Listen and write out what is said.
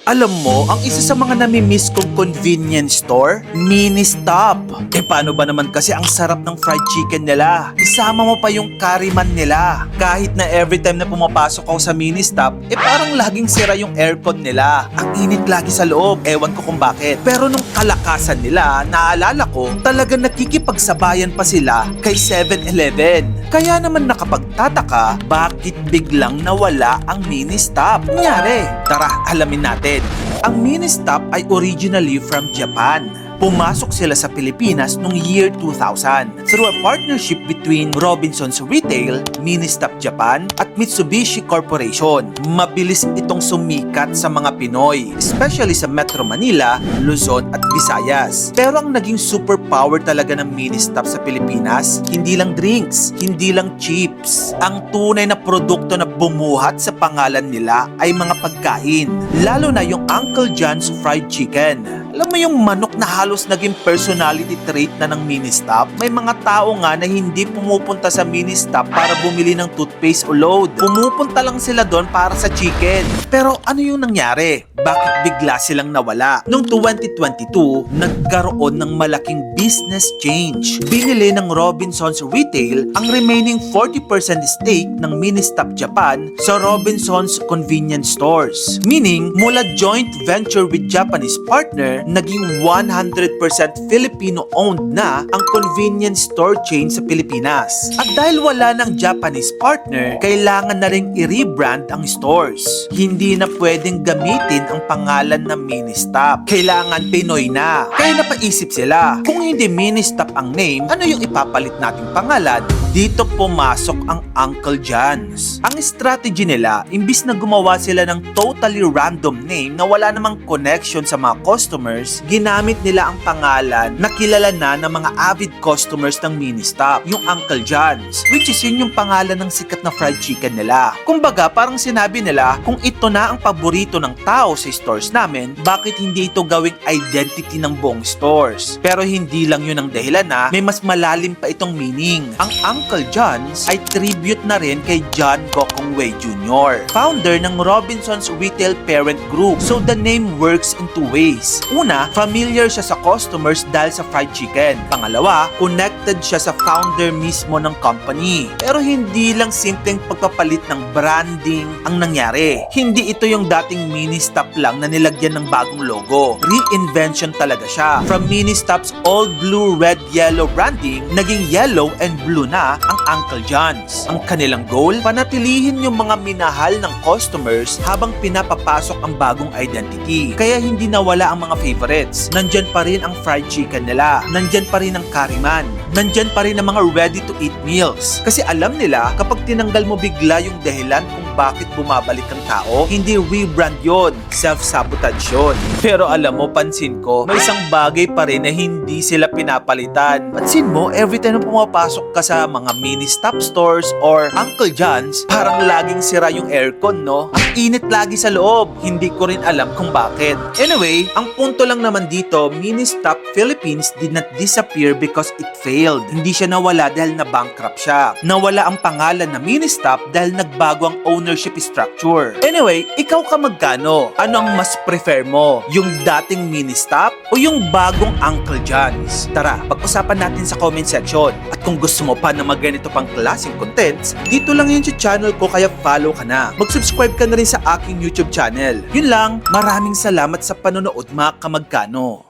Alam mo, ang isa sa mga nami-miss kong convenience store, Ministop. Paano ba naman kasi ang sarap ng fried chicken nila? Isama mo pa yung curry man nila. Kahit na every time na pumapasok ako sa Ministop, parang laging sira yung aircon nila. Ang init lagi sa loob, ewan ko kung bakit. Pero nung kalakasan nila, naalala ko, talagang nakikipagsabayan pa sila kay 7-Eleven. Kaya naman nakapagtataka, bakit biglang nawala ang Ministop? Nangyari? Tara, alamin natin. Ang Ministop ay originally from Japan. Pumasok sila sa Pilipinas noong year 2000 through a partnership between Robinsons Retail, Ministop Japan at Mitsubishi Corporation. Mabilis itong sumikat sa mga Pinoy, especially sa Metro Manila, Luzon at Visayas. Pero ang naging superpower talaga ng Ministop sa Pilipinas, hindi lang drinks, hindi lang chips. Ang tunay na produkto na bumuhat sa pangalan nila ay mga pagkain, lalo na yung Uncle John's Fried Chicken. Alam mo yung manok na halos naging personality trait na ng Ministop? May mga tao nga na hindi pumupunta sa Ministop para bumili ng toothpaste o load. Pumupunta lang sila doon para sa chicken. Pero ano yung nangyari? Bakit bigla silang nawala? Noong 2022, nagkaroon ng malaking business change. Binili ng Robinsons Retail ang remaining 40% stake ng Ministop Japan sa Robinsons Convenience Stores. Meaning, mula joint venture with Japanese partner, naging 100% Filipino-owned na ang convenience store chain sa Pilipinas. At dahil wala ng Japanese partner, kailangan na ring i-rebrand ang stores. Hindi na pwedeng gamitin ang pangalan ng Ministop. Kailangan Pinoy na. Kaya napaisip sila, kung hindi Ministop ang name, ano yung ipapalit nating pangalan? Dito pumasok ang Uncle John's. Ang strategy nila, imbis na gumawa sila ng totally random name na wala namang connection sa mga customers, ginamit nila ang pangalan na kilala na ng mga avid customers ng Ministop, yung Uncle John's, which is yun yung pangalan ng sikat na fried chicken nila. Kumbaga, parang sinabi nila, kung ito na ang paborito ng tao sa stores namin, bakit hindi ito gawing identity ng buong stores? Pero hindi lang yun ang dahilan na may mas malalim pa itong meaning. Ang Uncle John's ay tribute na rin kay John Gokongwei Jr., founder ng Robinsons Retail Parent Group. So the name works in two ways. Una, familiar siya sa customers dahil sa fried chicken. Pangalawa, connected siya sa founder mismo ng company. Pero hindi lang simpleng pagpapalit ng branding ang nangyari. Hindi ito yung dating Ministop lang na nilagyan ng bagong logo. Reinvention talaga siya. From Ministop's old blue, red, yellow branding, naging yellow and blue na ang Uncle John's. Ang kanilang goal, panatilihin yung mga minahal ng customers habang pinapapasok ang bagong identity. Kaya hindi nawala ang mga favorites. Nandyan pa rin ang fried chicken nila. Nandyan pa rin ang curry man. Nandyan pa rin ang mga ready-to-eat meals. Kasi alam nila, kapag tinanggal mo bigla yung dahilan kung bakit bumabalik ang tao, hindi rebrand yun. Self-sabotage yun. Pero alam mo, pansin ko, may isang bagay pa rin na hindi sila pinapalitan. Pansin mo, every time na pumapasok ka sa mga Ministop stores or Uncle John's, parang laging sira yung aircon, no? Ang init lagi sa loob. Hindi ko rin alam kung bakit. Anyway, ang punto lang naman dito, Ministop Philippines did not disappear because it failed. Hindi siya nawala dahil na-bankrupt siya. Nawala ang pangalan na Ministop dahil nagbago ang ownership structure. Anyway, ikaw ka magkano? Ano ang mas prefer mo? Yung dating Ministop o yung bagong Uncle John's? Tara, pag-usapan natin sa comment section. At kung gusto mo pa na ganito pang klaseng contents, dito lang yun sa channel ko, kaya follow ka na. Mag-subscribe ka na rin sa aking YouTube channel. Yun lang, maraming salamat sa panonood mga kamagkano.